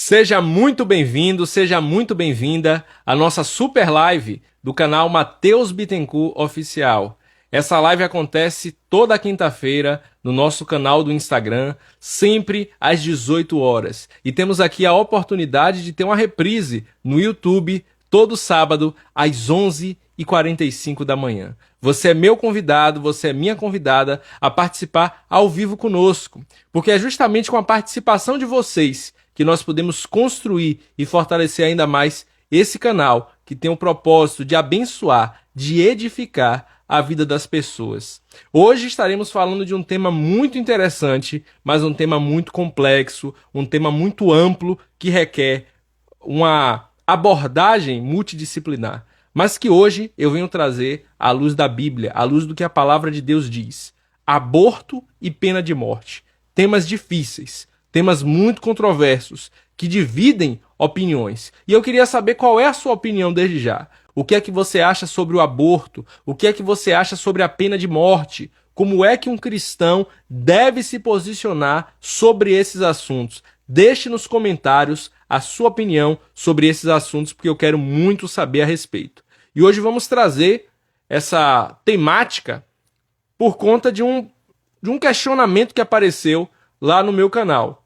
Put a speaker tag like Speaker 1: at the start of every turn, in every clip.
Speaker 1: Seja muito bem-vindo, seja muito bem-vinda à nossa super live do canal Matheus Bittencourt Oficial. Essa live acontece toda quinta-feira no nosso canal do Instagram, sempre às 18 horas. E temos aqui a oportunidade de ter uma reprise no YouTube todo sábado às 11h45 da manhã. Você é meu convidado, você é minha convidada a participar ao vivo conosco, porque é justamente com a participação de vocês que nós podemos construir e fortalecer ainda mais esse canal que tem o propósito de abençoar, de edificar a vida das pessoas. Hoje estaremos falando de um tema muito interessante, mas um tema muito complexo, um tema muito amplo que requer uma abordagem multidisciplinar, mas que hoje eu venho trazer à luz da Bíblia, à luz do que a palavra de Deus diz. Aborto e pena de morte. Temas difíceis, temas muito controversos, que dividem opiniões. E eu queria saber qual é a sua opinião desde já. O que é que você acha sobre o aborto? O que é que você acha sobre a pena de morte? Como é que um cristão deve se posicionar sobre esses assuntos? Deixe nos comentários a sua opinião sobre esses assuntos, porque eu quero muito saber a respeito. E hoje vamos trazer essa temática por conta de um questionamento que apareceu lá no meu canal.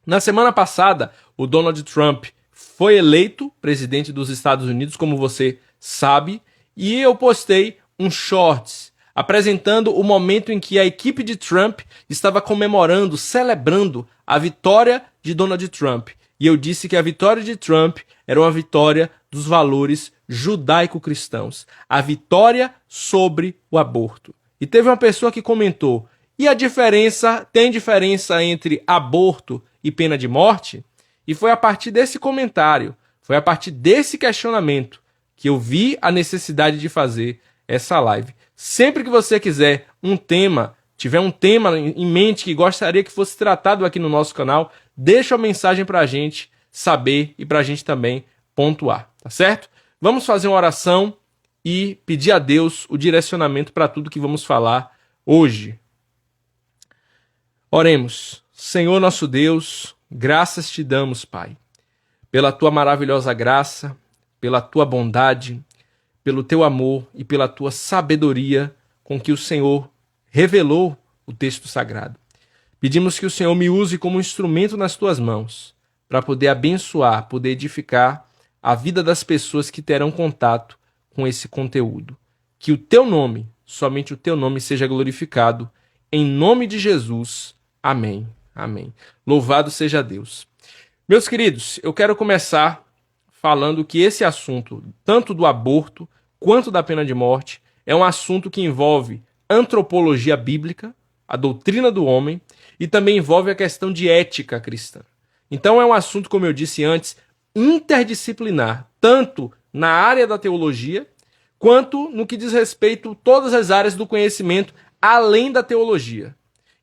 Speaker 1: Na semana passada, o Donald Trump foi eleito presidente dos Estados Unidos, como você sabe, e eu postei um shorts apresentando o momento em que a equipe de Trump estava comemorando, celebrando a vitória de Donald Trump. E eu disse que a vitória de Trump era uma vitória dos valores judaico-cristãos, a vitória sobre o aborto. E teve uma pessoa que comentou: e a diferença, tem diferença entre aborto e pena de morte? E foi a partir desse comentário, foi a partir desse questionamento que eu vi a necessidade de fazer essa live. Sempre que você quiser tiver um tema em mente que gostaria que fosse tratado aqui no nosso canal, deixa uma mensagem pra gente saber e pra gente também pontuar, tá certo? Vamos fazer uma oração e pedir a Deus o direcionamento para tudo que vamos falar hoje. Oremos. Senhor nosso Deus, graças te damos, Pai, pela tua maravilhosa graça, pela tua bondade, pelo teu amor e pela tua sabedoria com que o Senhor revelou o texto sagrado. Pedimos que o Senhor me use como instrumento nas tuas mãos, para poder abençoar, poder edificar a vida das pessoas que terão contato com esse conteúdo. Que o teu nome, somente o teu nome, seja glorificado. Em nome de Jesus. Amém. Amém. Louvado seja Deus. Meus queridos, eu quero começar falando que esse assunto, tanto do aborto quanto da pena de morte, é um assunto que envolve antropologia bíblica, a doutrina do homem, e também envolve a questão de ética cristã. Então é um assunto, como eu disse antes, interdisciplinar, tanto na área da teologia, quanto no que diz respeito a todas as áreas do conhecimento, além da teologia.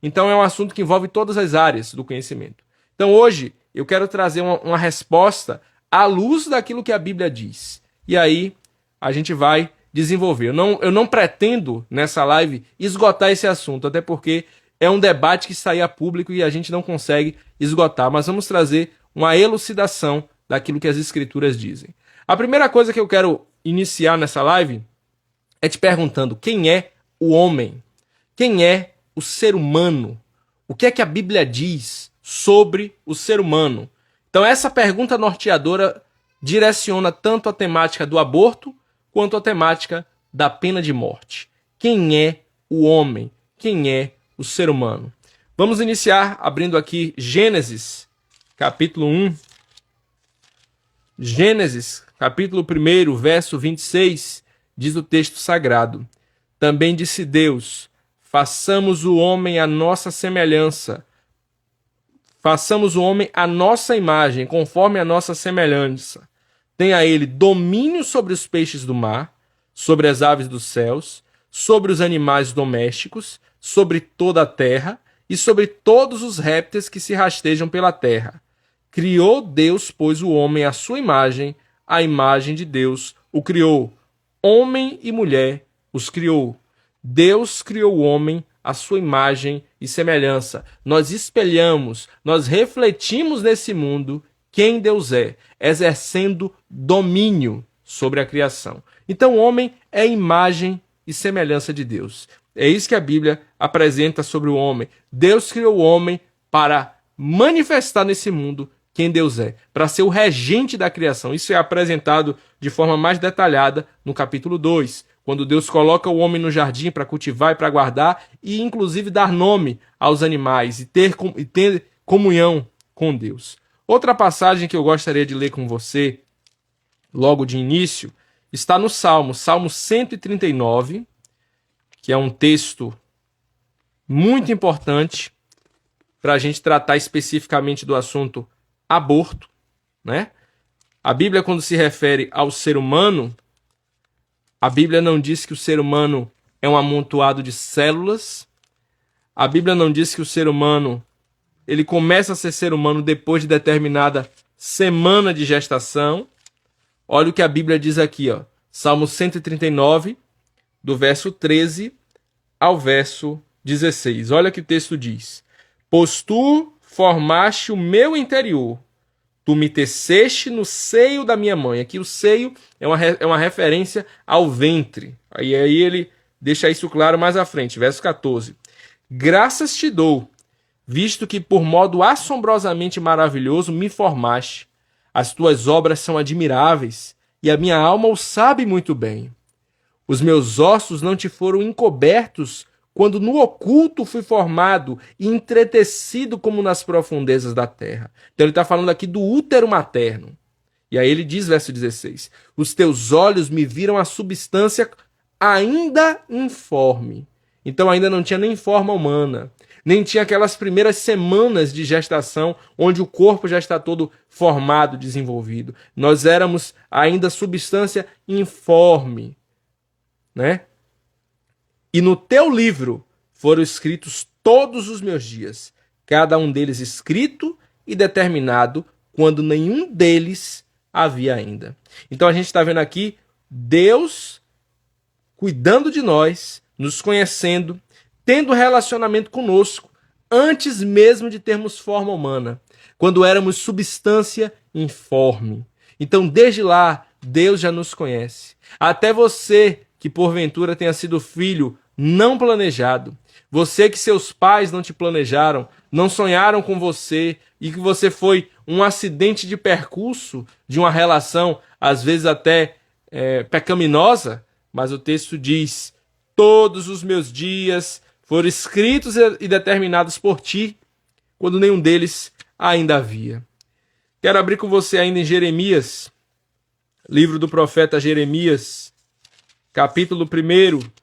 Speaker 1: Então é um assunto que envolve todas as áreas do conhecimento. Então hoje eu quero trazer uma resposta à luz daquilo que a Bíblia diz. E aí a gente vai desenvolver. Eu não pretendo nessa live esgotar esse assunto, até porque é um debate que está aí a público e a gente não consegue esgotar. Mas vamos trazer uma elucidação daquilo que as Escrituras dizem. A primeira coisa que eu quero iniciar nessa live é te perguntando: quem é o homem? Quem é o ser humano? O que é que a Bíblia diz sobre o ser humano? Então essa pergunta norteadora direciona tanto a temática do aborto quanto a temática da pena de morte. Quem é o homem? Quem é o ser humano? Vamos iniciar abrindo aqui Gênesis, capítulo 1. Gênesis, capítulo 1, verso 26, diz o texto sagrado: também disse Deus: façamos o homem à nossa semelhança. Façamos o homem à nossa imagem, conforme a nossa semelhança. Tenha ele domínio sobre os peixes do mar, sobre as aves dos céus, sobre os animais domésticos, sobre toda a terra e sobre todos os répteis que se rastejam pela terra. Criou Deus, pois, o homem à sua imagem, a imagem de Deus o criou. Homem e mulher os criou. Deus criou o homem à sua imagem e semelhança. Nós espelhamos, nós refletimos nesse mundo quem Deus é, exercendo domínio sobre a criação. Então o homem é imagem e semelhança de Deus. É isso que a Bíblia apresenta sobre o homem. Deus criou o homem para manifestar nesse mundo quem Deus é, para ser o regente da criação. Isso é apresentado de forma mais detalhada no capítulo 2, quando Deus coloca o homem no jardim para cultivar e para guardar e inclusive dar nome aos animais e ter comunhão com Deus. Outra passagem que eu gostaria de ler com você, logo de início, está no Salmo 139, que é um texto muito importante para a gente tratar especificamente do assunto aborto, né? A Bíblia, quando se refere ao ser humano, a Bíblia não diz que o ser humano é um amontoado de células. A Bíblia não diz que o ser humano ele começa a ser humano depois de determinada semana de gestação. Olha o que a Bíblia diz aqui, ó. Salmo 139, do verso 13 ao verso 16. Olha o que o texto diz. Pois tu formaste o meu interior, tu me teceste no seio da minha mãe. Aqui o seio é uma referência ao ventre. Aí ele deixa isso claro mais à frente, verso 14. Graças te dou, visto que por modo assombrosamente maravilhoso me formaste. As tuas obras são admiráveis, e a minha alma o sabe muito bem. Os meus ossos não te foram encobertos, quando no oculto fui formado e entretecido como nas profundezas da terra. Então ele está falando aqui do útero materno. E aí ele diz, verso 16, os teus olhos me viram a substância ainda informe. Então ainda não tinha nem forma humana, nem tinha aquelas primeiras semanas de gestação, onde o corpo já está todo formado, desenvolvido. Nós éramos ainda substância informe, né? E no teu livro foram escritos todos os meus dias, cada um deles escrito e determinado, quando nenhum deles havia ainda. Então a gente está vendo aqui Deus cuidando de nós, nos conhecendo, tendo relacionamento conosco, antes mesmo de termos forma humana, quando éramos substância informe. Então desde lá, Deus já nos conhece. Até você que porventura tenha sido filho não planejado, você que seus pais não te planejaram, não sonharam com você e que você foi um acidente de percurso de uma relação, às vezes até pecaminosa, mas o texto diz, todos os meus dias foram escritos e determinados por ti, quando nenhum deles ainda havia. Quero abrir com você ainda em Jeremias, livro do profeta Jeremias, capítulo 1.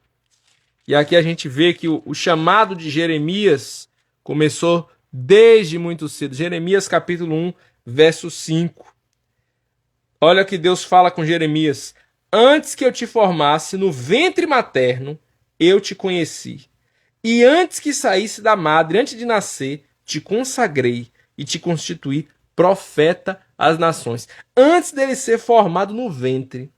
Speaker 1: E aqui a gente vê que o chamado de Jeremias começou desde muito cedo. Jeremias capítulo 1, verso 5. Olha que Deus fala com Jeremias. Antes que eu te formasse no ventre materno, eu te conheci. E antes que saísse da madre, antes de nascer, te consagrei e te constituí profeta às nações. Antes dele ser formado no ventre,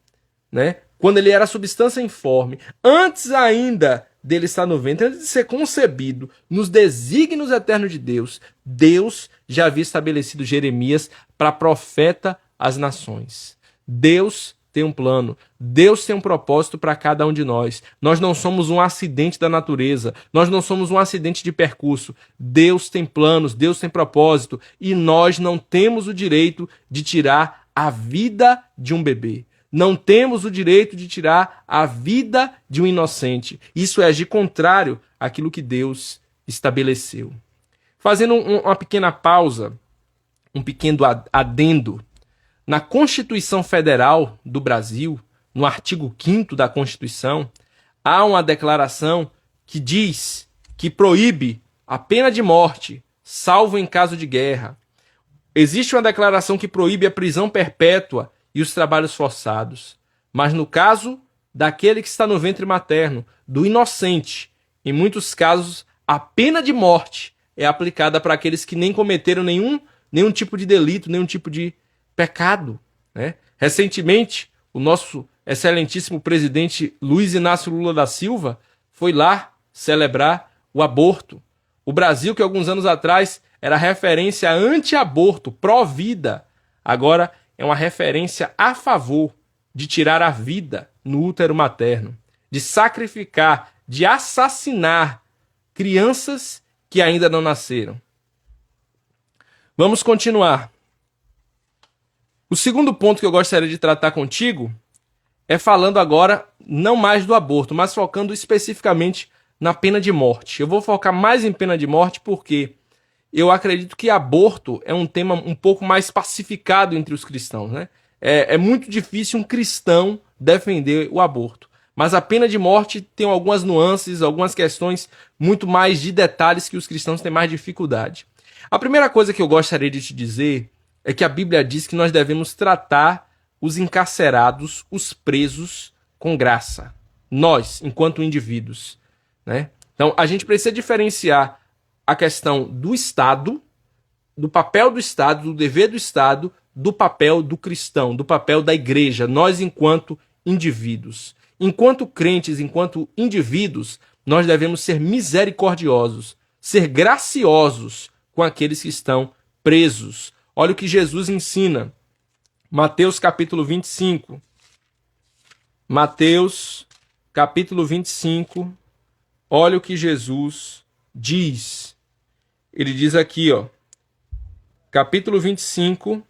Speaker 1: né? Quando ele era substância informe, antes ainda dele estar no ventre, antes de ser concebido, nos desígnios eternos de Deus, Deus já havia estabelecido Jeremias para profeta às nações. Deus tem um plano, Deus tem um propósito para cada um de nós. Nós não somos um acidente da natureza, nós não somos um acidente de percurso. Deus tem planos, Deus tem propósito, e nós não temos o direito de tirar a vida de um bebê. Não temos o direito de tirar a vida de um inocente. Isso é agir contrário àquilo que Deus estabeleceu. Fazendo uma pequena pausa, um pequeno adendo, na Constituição Federal do Brasil, no artigo 5º da Constituição, há uma declaração que diz que proíbe a pena de morte, salvo em caso de guerra. Existe uma declaração que proíbe a prisão perpétua e os trabalhos forçados. Mas no caso daquele que está no ventre materno, do inocente, em muitos casos, a pena de morte é aplicada para aqueles que nem cometeram nenhum tipo de delito, nenhum tipo de pecado, né? Recentemente, o nosso excelentíssimo presidente Luiz Inácio Lula da Silva foi lá celebrar o aborto. O Brasil, que alguns anos atrás era referência anti-aborto, pró-vida, agora é uma referência a favor de tirar a vida no útero materno, de sacrificar, de assassinar crianças que ainda não nasceram. Vamos continuar. O segundo ponto que eu gostaria de tratar contigo é falando agora não mais do aborto, mas focando especificamente na pena de morte. Eu vou focar mais em pena de morte porque eu acredito que aborto é um tema um pouco mais pacificado entre os cristãos, né? É muito difícil um cristão defender o aborto. Mas a pena de morte tem algumas nuances, algumas questões muito mais de detalhes que os cristãos têm mais dificuldade. A primeira coisa que eu gostaria de te dizer é que a Bíblia diz que nós devemos tratar os encarcerados, os presos, com graça. Nós, enquanto indivíduos, né? Então, a gente precisa diferenciar a questão do Estado, do papel do Estado, do dever do Estado, do papel do cristão, do papel da igreja, nós enquanto indivíduos. Enquanto crentes, enquanto indivíduos, nós devemos ser misericordiosos, ser graciosos com aqueles que estão presos. Olha o que Jesus ensina. Mateus capítulo 25. Mateus capítulo 25. Olha o que Jesus diz. Ele diz aqui, ó, capítulo 25,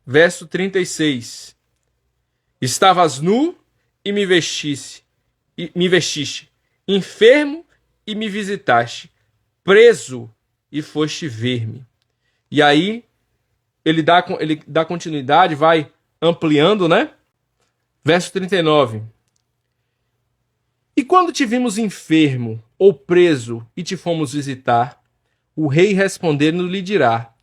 Speaker 1: verso 36. Estavas nu e me vestiste, enfermo e me visitaste, preso e foste ver-me. E aí ele dá continuidade, vai ampliando, né? Verso 39. E quando te vimos enfermo ou preso e te fomos visitar, o rei respondendo lhe dirá: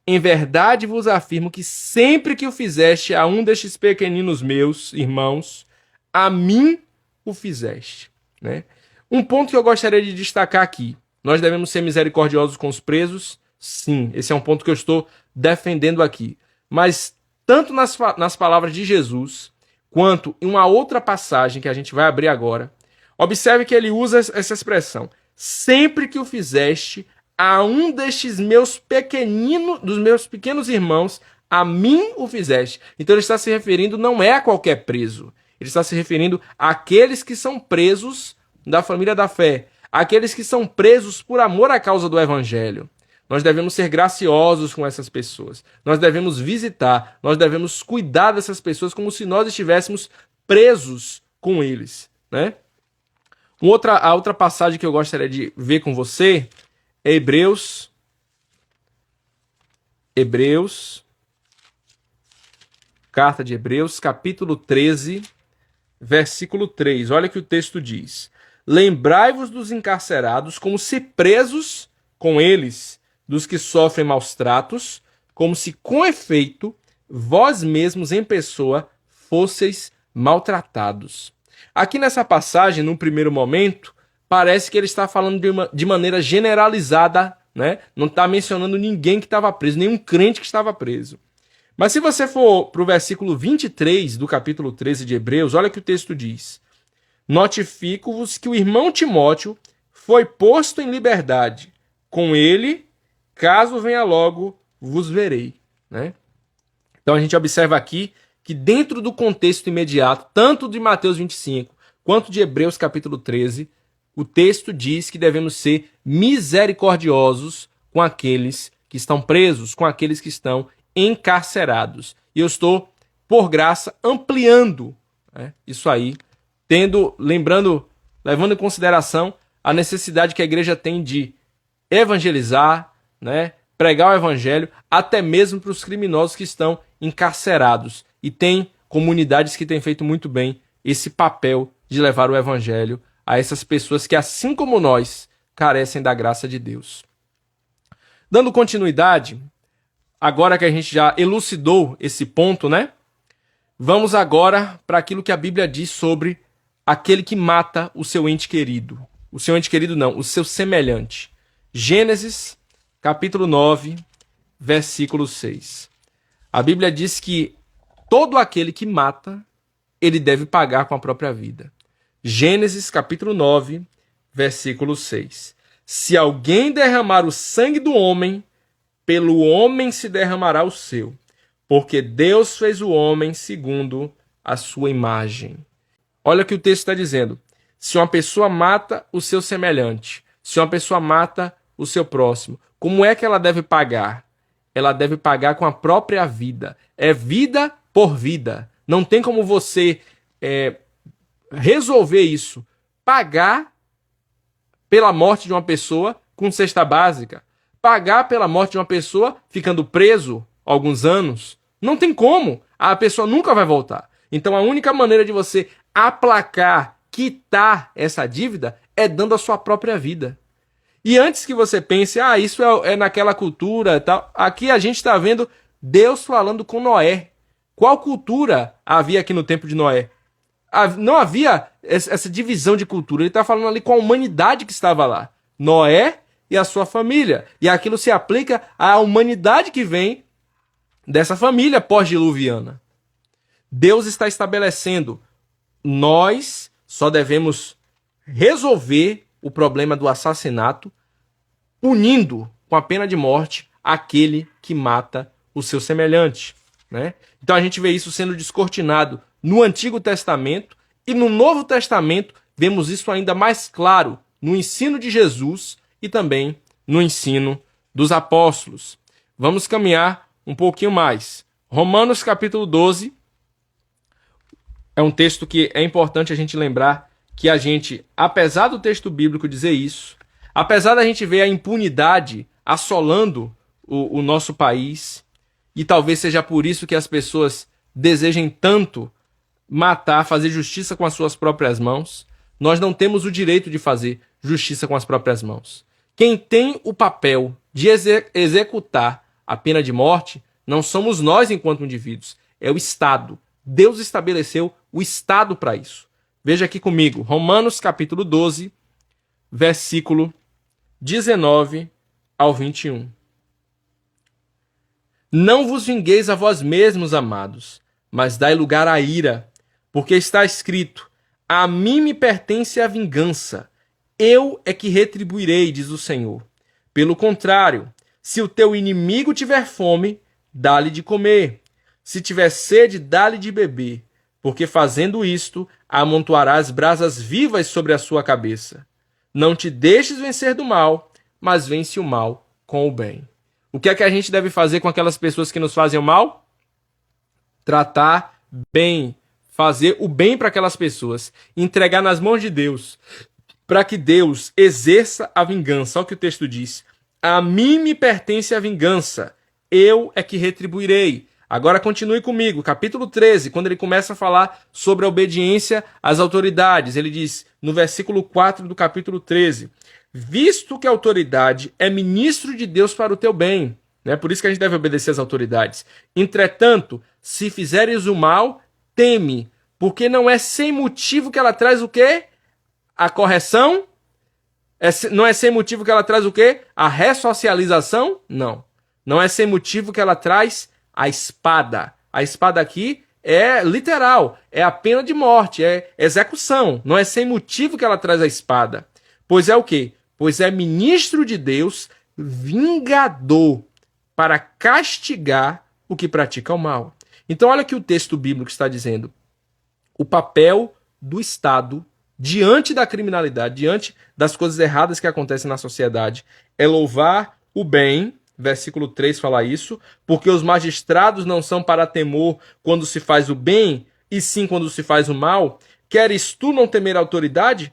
Speaker 1: em verdade vos afirmo que sempre que o fizeste a um destes pequeninos meus irmãos, a mim o fizeste. Né? Um ponto que eu gostaria de destacar aqui. Nós devemos ser misericordiosos com os presos? Sim, esse é um ponto que eu estou defendendo aqui. Mas tanto nas palavras de Jesus, quanto em uma outra passagem que a gente vai abrir agora, observe que ele usa essa expressão. Sempre que o fizeste a um destes dos meus pequenos irmãos, a mim o fizeste. Então ele está se referindo não é a qualquer preso. Ele está se referindo àqueles que são presos da família da fé. Aqueles que são presos por amor à causa do evangelho. Nós devemos ser graciosos com essas pessoas. Nós devemos visitar, nós devemos cuidar dessas pessoas como se nós estivéssemos presos com eles. Né? A outra passagem que eu gostaria de ver com você é Hebreus, carta de Hebreus, capítulo 13, versículo 3. Olha o que o texto diz. Lembrai-vos dos encarcerados como se presos com eles, dos que sofrem maus tratos, como se com efeito vós mesmos em pessoa fosseis maltratados. Aqui nessa passagem, num primeiro momento, parece que ele está falando de maneira generalizada, né? Não está mencionando ninguém que estava preso, nenhum crente que estava preso. Mas se você for para o versículo 23 do capítulo 13 de Hebreus, olha o que o texto diz. Notifico-vos que o irmão Timóteo foi posto em liberdade. Com ele, caso venha logo, vos verei. Né? Então a gente observa aqui que dentro do contexto imediato, tanto de Mateus 25 quanto de Hebreus capítulo 13, o texto diz que devemos ser misericordiosos com aqueles que estão presos, com aqueles que estão encarcerados. E eu estou, por graça, ampliando, né, isso aí, levando em consideração a necessidade que a igreja tem de evangelizar, né, pregar o evangelho, até mesmo para os criminosos que estão encarcerados. E tem comunidades que têm feito muito bem esse papel de levar o evangelho a essas pessoas que, assim como nós, carecem da graça de Deus. Dando continuidade, agora que a gente já elucidou esse ponto, né? Vamos agora para aquilo que a Bíblia diz sobre aquele que mata o seu ente querido. O seu ente querido não, o seu semelhante. Gênesis, capítulo 9, versículo 6. A Bíblia diz que todo aquele que mata, ele deve pagar com a própria vida. Gênesis, capítulo 9, versículo 6. Se alguém derramar o sangue do homem, pelo homem se derramará o seu. porque Deus fez o homem segundo a sua imagem. Olha o que o texto está dizendo. Se uma pessoa mata o seu semelhante, se uma pessoa mata o seu próximo, como é que ela deve pagar? Ela deve pagar com a própria vida. É vida por vida. Não tem como você resolver isso. Pagar pela morte de uma pessoa com cesta básica. Pagar pela morte de uma pessoa ficando preso alguns anos. Não tem como. A pessoa nunca vai voltar. Então a única maneira de você aplacar, quitar essa dívida é dando a sua própria vida. E antes que você pense, isso é naquela cultura e tal, aqui a gente está vendo Deus falando com Noé. Qual cultura havia aqui no tempo de Noé? Não havia essa divisão de cultura. Ele está falando ali com a humanidade que estava lá. Noé e a sua família. E aquilo se aplica à humanidade que vem dessa família pós-diluviana. Deus está estabelecendo, nós só devemos resolver o problema do assassinato punindo com a pena de morte aquele que mata o seu semelhante, né? Então a gente vê isso sendo descortinado no Antigo Testamento e no Novo Testamento vemos isso ainda mais claro no ensino de Jesus e também no ensino dos apóstolos. Vamos caminhar um pouquinho mais. Romanos capítulo 12 é um texto que é importante a gente lembrar que a gente, apesar do texto bíblico dizer isso, apesar da gente ver a impunidade assolando o nosso país, e talvez seja por isso que as pessoas desejem tanto matar, fazer justiça com as suas próprias mãos, nós não temos o direito de fazer justiça com as próprias mãos. Quem tem o papel de executar a pena de morte não somos nós enquanto indivíduos, é o Estado. Deus estabeleceu o Estado para isso. Veja aqui comigo, Romanos capítulo 12, versículo 19 ao 21. Não vos vingueis a vós mesmos, amados, mas dai lugar à ira, porque está escrito, a mim me pertence a vingança, eu é que retribuirei, diz o Senhor. Pelo contrário, se o teu inimigo tiver fome, dá-lhe de comer. Se tiver sede, dá-lhe de beber, porque fazendo isto, amontoarás brasas vivas sobre a sua cabeça. Não te deixes vencer do mal, mas vence o mal com o bem. O que é que a gente deve fazer com aquelas pessoas que nos fazem o mal? Tratar bem, fazer o bem para aquelas pessoas, entregar nas mãos de Deus, para que Deus exerça a vingança. Olha o que o texto diz. A mim me pertence a vingança, eu é que retribuirei. Agora continue comigo, capítulo 13, quando ele começa a falar sobre a obediência às autoridades. Ele diz, no versículo 4 do capítulo 13, visto que a autoridade é ministro de Deus para o teu bem, né? Por isso que a gente deve obedecer às autoridades. Entretanto, se fizeres o mal, teme, porque não é sem motivo que ela traz o quê? A correção? Não é sem motivo que ela traz o quê? A ressocialização? Não. Não é sem motivo que ela traz a espada. A espada aqui é literal, é a pena de morte, é execução. Não é sem motivo que ela traz a espada. Pois é o quê? Pois é ministro de Deus, vingador, para castigar o que pratica o mal. Então olha o que o texto bíblico está dizendo. O papel do Estado diante da criminalidade, diante das coisas erradas que acontecem na sociedade, é louvar o bem. Versículo 3 fala isso, porque os magistrados não são para temor quando se faz o bem, e sim quando se faz o mal. Queres tu não temer a autoridade?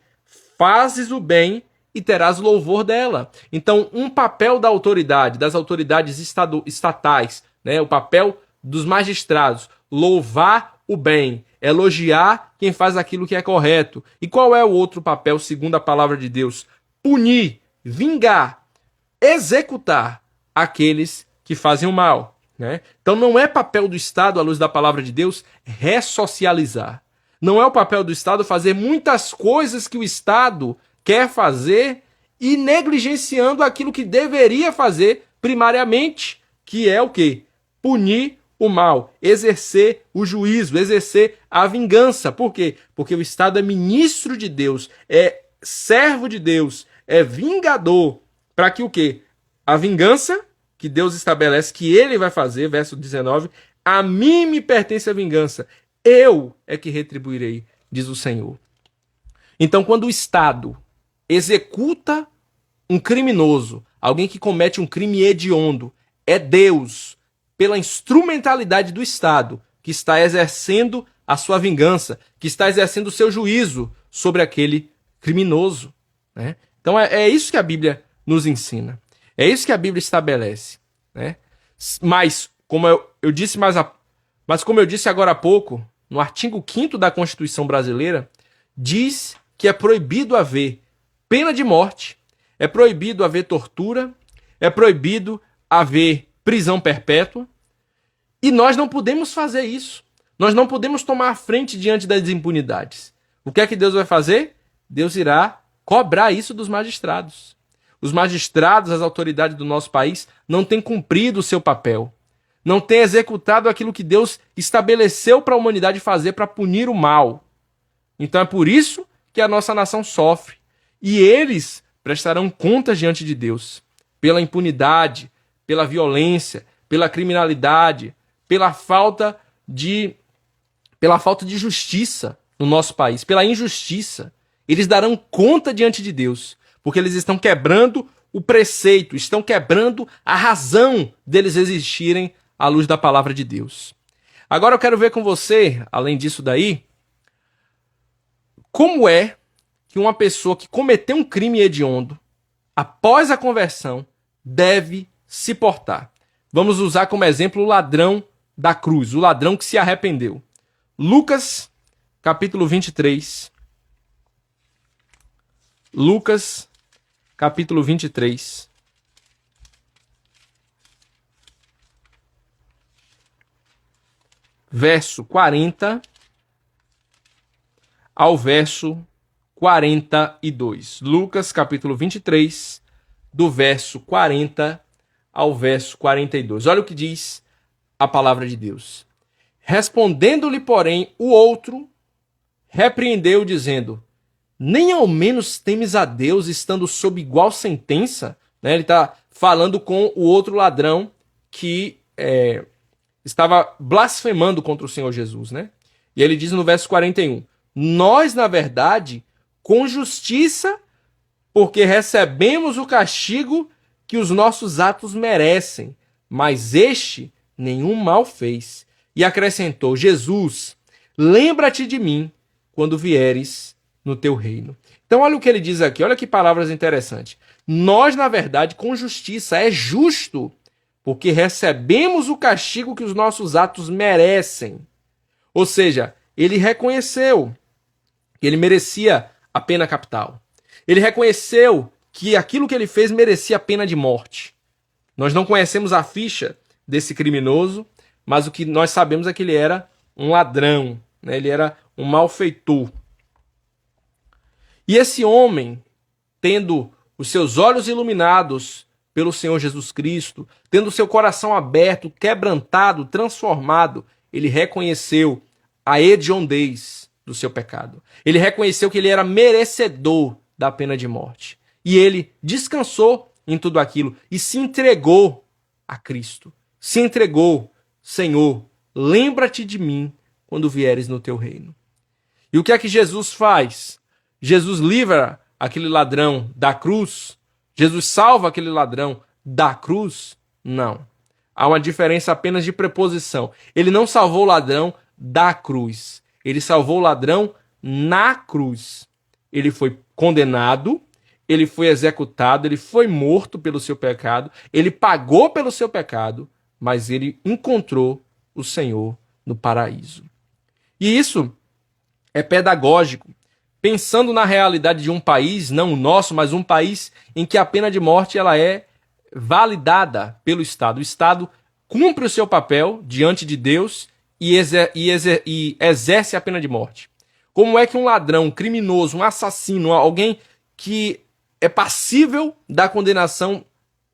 Speaker 1: Fazes o bem e terás louvor dela. Então, um papel da autoridade, das autoridades estatais, né, o papel dos magistrados, louvar o bem, elogiar quem faz aquilo que é correto. E qual é o outro papel, segundo a palavra de Deus? Punir, vingar, executar aqueles que fazem o mal, né? Então não é papel do Estado, à luz da palavra de Deus, ressocializar. Não é o papel do Estado fazer muitas coisas que o Estado quer fazer e negligenciando aquilo que deveria fazer primariamente, que é o quê? Punir o mal, exercer o juízo, exercer a vingança. Por quê? Porque o Estado é ministro de Deus, é servo de Deus, é vingador, para que o quê? A vingança que Deus estabelece que ele vai fazer, verso 19, A mim me pertence a vingança. Eu é que retribuirei, diz o Senhor. Então, quando o Estado executa um criminoso, alguém que comete um crime hediondo, é Deus, pela instrumentalidade do Estado, que está exercendo a sua vingança, que está exercendo o seu juízo sobre aquele criminoso, né? Então é isso que a Bíblia nos ensina. É isso que a Bíblia estabelece, né? Mas, como eu disse como eu disse agora há pouco, no artigo 5º da Constituição Brasileira, diz que é proibido haver pena de morte, é proibido haver tortura, é proibido haver prisão perpétua, e nós não podemos fazer isso. Nós não podemos tomar a frente diante das impunidades. O que é que Deus vai fazer? Deus irá cobrar isso dos magistrados. Os magistrados, as autoridades do nosso país, não têm cumprido o seu papel. Não têm executado aquilo que Deus estabeleceu para a humanidade fazer para punir o mal. Então é por isso que a nossa nação sofre. E eles prestarão contas diante de Deus. Pela impunidade, pela violência, pela criminalidade, pela falta de justiça no nosso país, pela injustiça. Eles darão conta diante de Deus, porque eles estão quebrando o preceito, estão quebrando a razão deles existirem à luz da palavra de Deus. Agora eu quero ver com você, além disso daí, como é que uma pessoa que cometeu um crime hediondo, após a conversão, deve se portar. Vamos usar como exemplo o ladrão da cruz, o ladrão que se arrependeu. Lucas, capítulo 23. Lucas, capítulo 23. Verso 40 ao verso 42. Lucas, capítulo 23, do verso 40 ao verso 42. Olha o que diz a palavra de Deus. Respondendo-lhe, porém, o outro repreendeu, dizendo: nem ao menos temes a Deus, estando sob igual sentença? Né? Ele está falando com o outro ladrão que estava blasfemando contra o Senhor Jesus. Né? E ele diz no verso 41, nós, na verdade, com justiça, porque recebemos o castigo que os nossos atos merecem, mas este nenhum mal fez. E acrescentou, Jesus, lembra-te de mim quando vieres no teu reino. Então olha o que ele diz aqui, olha que palavras interessantes. Nós, na verdade, com justiça, é justo, porque recebemos o castigo que os nossos atos merecem. Ou seja, ele reconheceu que ele merecia a pena capital. Ele reconheceu que aquilo que ele fez merecia a pena de morte. Nós não conhecemos a ficha desse criminoso, mas o que nós sabemos é que ele era um ladrão, né? Ele era um malfeitor. E esse homem, tendo os seus olhos iluminados pelo Senhor Jesus Cristo, tendo o seu coração aberto, quebrantado, transformado, ele reconheceu a hediondez do seu pecado. Ele reconheceu que ele era merecedor da pena de morte. E ele descansou em tudo aquilo e se entregou a Cristo. Se entregou, Senhor, lembra-te de mim quando vieres no teu reino. E o que é que Jesus faz? Jesus livra aquele ladrão da cruz? Jesus salva aquele ladrão da cruz? Não. Há uma diferença apenas de preposição. Ele não salvou o ladrão da cruz. Ele salvou o ladrão na cruz. Ele foi condenado, ele foi executado, ele foi morto pelo seu pecado, ele pagou pelo seu pecado, mas ele encontrou o Senhor no paraíso. E isso é pedagógico, pensando na realidade de um país, não o nosso, mas um país em que a pena de morte ela é validada pelo Estado. O Estado cumpre o seu papel diante de Deus e exerce a pena de morte. Como é que um ladrão, um criminoso, um assassino, alguém que é passível da condenação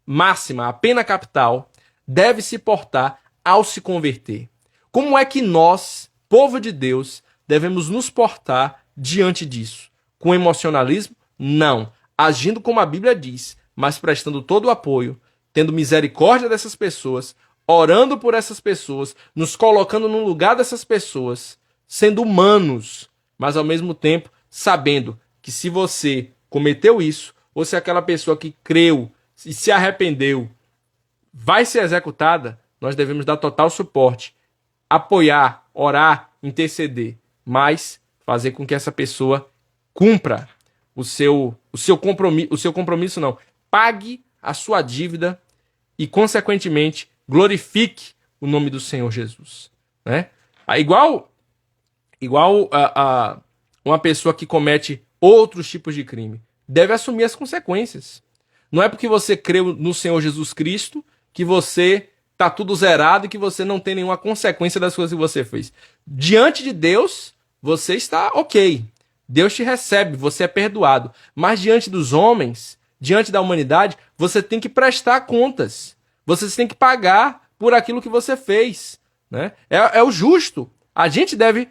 Speaker 1: máxima, a pena capital, deve se portar ao se converter? Como é que nós, povo de Deus, devemos nos portar diante disso? Com emocionalismo? Não. Agindo como a Bíblia diz, mas prestando todo o apoio, tendo misericórdia dessas pessoas, orando por essas pessoas, nos colocando no lugar dessas pessoas, sendo humanos, mas ao mesmo tempo sabendo que se você cometeu isso, ou se aquela pessoa que creu e se arrependeu vai ser executada, nós devemos dar total suporte, apoiar, orar, interceder, mas fazer com que essa pessoa cumpra o seu compromisso não, pague a sua dívida e, consequentemente, glorifique o nome do Senhor Jesus, né? Igual a uma pessoa que comete outros tipos de crime, deve assumir as consequências. Não é porque você creu no Senhor Jesus Cristo que você tá tudo zerado e que você não tem nenhuma consequência das coisas que você fez. Diante de Deus, você está ok. Deus te recebe, você é perdoado. Mas diante dos homens, diante da humanidade, você tem que prestar contas. Você tem que pagar por aquilo que você fez, né? É o justo. A gente deve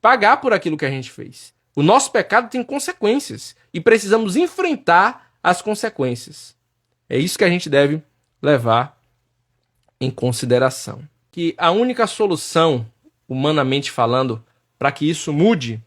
Speaker 1: pagar por aquilo que a gente fez. O nosso pecado tem consequências e precisamos enfrentar as consequências. É isso que a gente deve levar em consideração. Que a única solução, humanamente falando, para que isso mude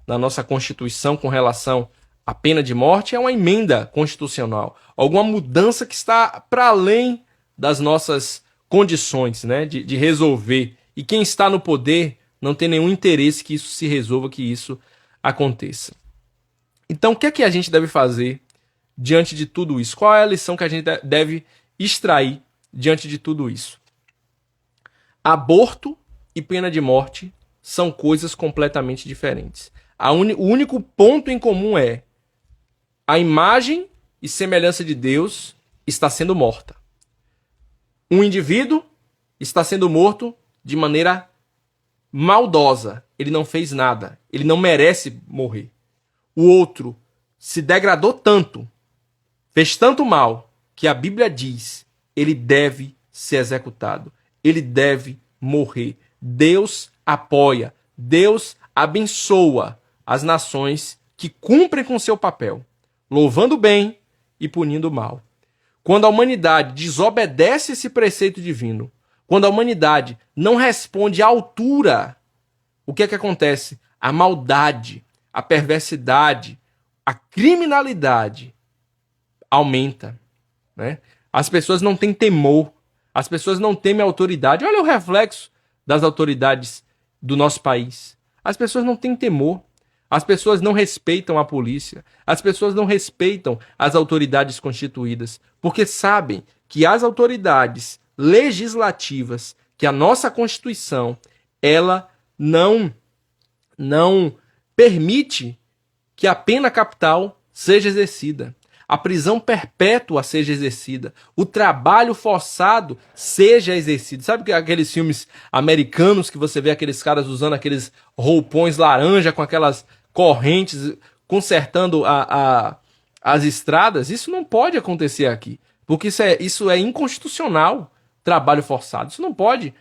Speaker 1: na nossa Constituição com relação à pena de morte é uma emenda constitucional. Alguma mudança que está para além das nossas condições, né, de resolver. E quem está no poder não tem nenhum interesse que isso se resolva, que isso aconteça. Então, o que é que a gente deve fazer diante de tudo isso? Qual é a lição que a gente deve extrair diante de tudo isso? Aborto e pena de morte são coisas completamente diferentes. O único ponto em comum é a imagem e semelhança de Deus está sendo morta. Um indivíduo está sendo morto de maneira maldosa. Ele não fez nada. Ele não merece morrer. O outro se degradou tanto, fez tanto mal, que a Bíblia diz, ele deve ser executado. Ele deve morrer. Deus apoia, Deus abençoa as nações que cumprem com seu papel, louvando o bem e punindo o mal. Quando a humanidade desobedece esse preceito divino, quando a humanidade não responde à altura, o que é que acontece? A maldade, a perversidade, a criminalidade aumenta, né? As pessoas não têm temor, as pessoas não temem a autoridade. Olha o reflexo das autoridades do nosso país. As pessoas não têm temor, as pessoas não respeitam a polícia, as pessoas não respeitam as autoridades constituídas, porque sabem que as autoridades legislativas, que a nossa Constituição, ela não permite que a pena capital seja exercida, a prisão perpétua seja exercida, o trabalho forçado seja exercido. Sabe aqueles filmes americanos que você vê aqueles caras usando aqueles roupões laranja com aquelas correntes consertando as estradas? Isso não pode acontecer aqui, porque isso é inconstitucional, trabalho forçado. Isso não pode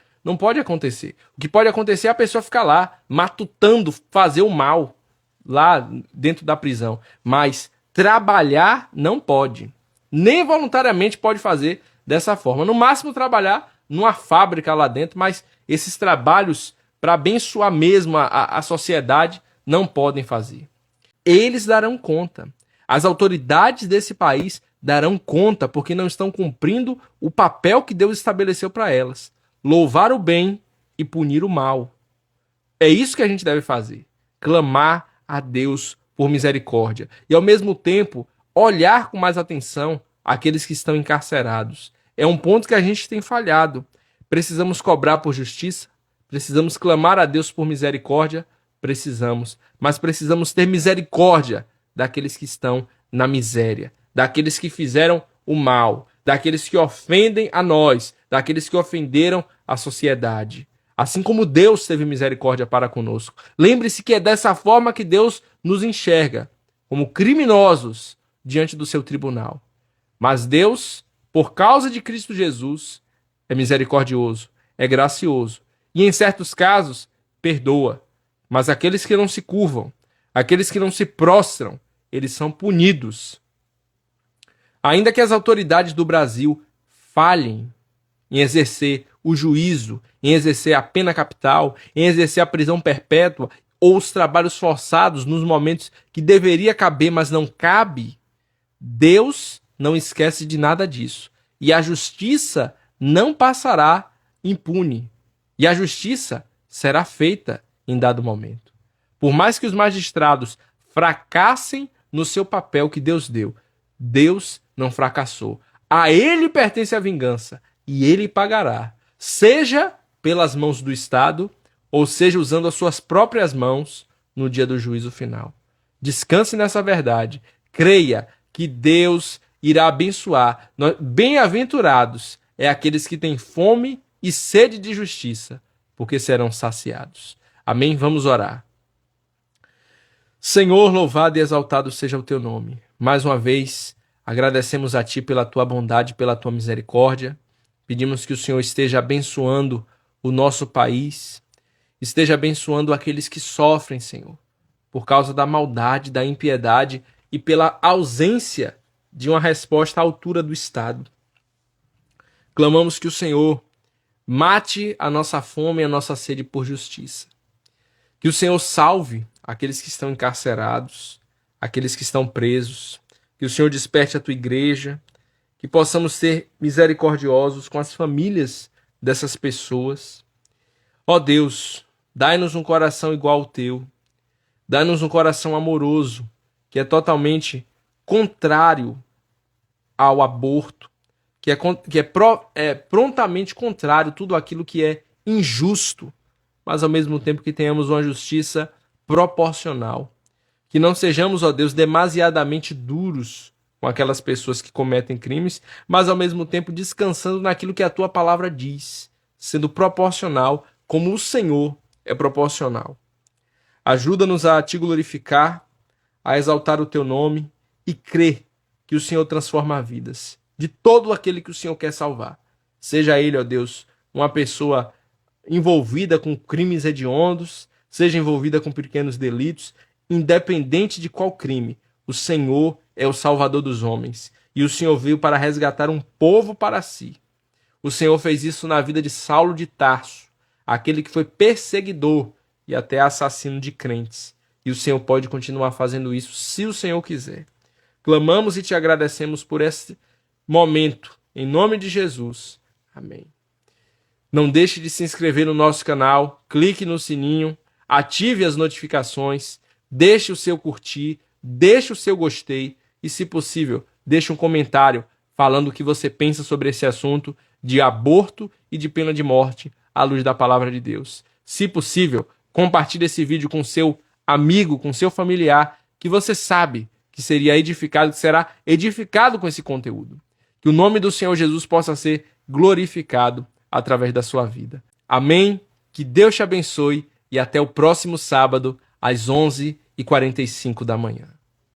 Speaker 1: acontecer. O que pode acontecer é a pessoa ficar lá matutando, fazer o mal lá dentro da prisão, mas trabalhar não pode. Nem voluntariamente pode fazer dessa forma. No máximo trabalhar numa fábrica lá dentro, mas esses trabalhos para abençoar mesmo a sociedade não podem fazer. Eles darão conta. As autoridades desse país darão conta porque não estão cumprindo o papel que Deus estabeleceu para elas. Louvar o bem e punir o mal. É isso que a gente deve fazer. Clamar a Deus por misericórdia. E ao mesmo tempo, olhar com mais atenção aqueles que estão encarcerados. É um ponto que a gente tem falhado. Precisamos cobrar por justiça, precisamos clamar a Deus por misericórdia, precisamos. Mas precisamos ter misericórdia daqueles que estão na miséria, daqueles que fizeram o mal, daqueles que ofendem a nós, daqueles que ofenderam a sociedade. Assim como Deus teve misericórdia para conosco. Lembre-se que é dessa forma que Deus nos enxerga, como criminosos diante do seu tribunal. Mas Deus, por causa de Cristo Jesus, é misericordioso, é gracioso. E em certos casos, perdoa. Mas aqueles que não se curvam, aqueles que não se prostram, eles são punidos. Ainda que as autoridades do Brasil falhem, em exercer o juízo, em exercer a pena capital, em exercer a prisão perpétua ou os trabalhos forçados nos momentos que deveria caber, mas não cabe, Deus não esquece de nada disso. E a justiça não passará impune. E a justiça será feita em dado momento. Por mais que os magistrados fracassem no seu papel que Deus deu, Deus não fracassou. A ele pertence a vingança e ele pagará, seja pelas mãos do Estado ou seja usando as suas próprias mãos no dia do juízo final. Descanse nessa verdade. Creia que Deus irá abençoar. Bem-aventurados é aqueles que têm fome e sede de justiça, porque serão saciados. Amém? Vamos orar. Senhor, louvado e exaltado seja o teu nome. Mais uma vez, agradecemos a ti pela tua bondade, pela tua misericórdia. Pedimos que o Senhor esteja abençoando o nosso país, esteja abençoando aqueles que sofrem, Senhor, por causa da maldade, da impiedade e pela ausência de uma resposta à altura do Estado. Clamamos que o Senhor mate a nossa fome e a nossa sede por justiça. Que o Senhor salve aqueles que estão encarcerados, aqueles que estão presos. Que o Senhor desperte a tua igreja. Que possamos ser misericordiosos com as famílias dessas pessoas. Ó Deus, dai-nos um coração igual ao teu. Dai-nos um coração amoroso, que é totalmente contrário ao aborto, que é prontamente contrário a tudo aquilo que é injusto, mas ao mesmo tempo que tenhamos uma justiça proporcional. Que não sejamos, ó Deus, demasiadamente duros com aquelas pessoas que cometem crimes, mas ao mesmo tempo descansando naquilo que a tua palavra diz, sendo proporcional como o Senhor é proporcional. Ajuda-nos a te glorificar, a exaltar o teu nome e crer que o Senhor transforma vidas de todo aquele que o Senhor quer salvar. Seja ele, ó Deus, uma pessoa envolvida com crimes hediondos, seja envolvida com pequenos delitos, independente de qual crime, o Senhor é o Salvador dos homens e o Senhor veio para resgatar um povo para si. O Senhor fez isso na vida de Saulo de Tarso, aquele que foi perseguidor e até assassino de crentes. E o Senhor pode continuar fazendo isso se o Senhor quiser. Clamamos e te agradecemos por este momento. Em nome de Jesus. Amém. Não deixe de se inscrever no nosso canal, clique no sininho, ative as notificações, deixe o seu curtir, deixe o seu gostei e, se possível, deixe um comentário falando o que você pensa sobre esse assunto de aborto e de pena de morte à luz da palavra de Deus. Se possível, compartilhe esse vídeo com seu amigo, com seu familiar, que você sabe que seria edificado, que será edificado com esse conteúdo. Que o nome do Senhor Jesus possa ser glorificado através da sua vida. Amém? Que Deus te abençoe e até o próximo sábado, às 11h45 da manhã.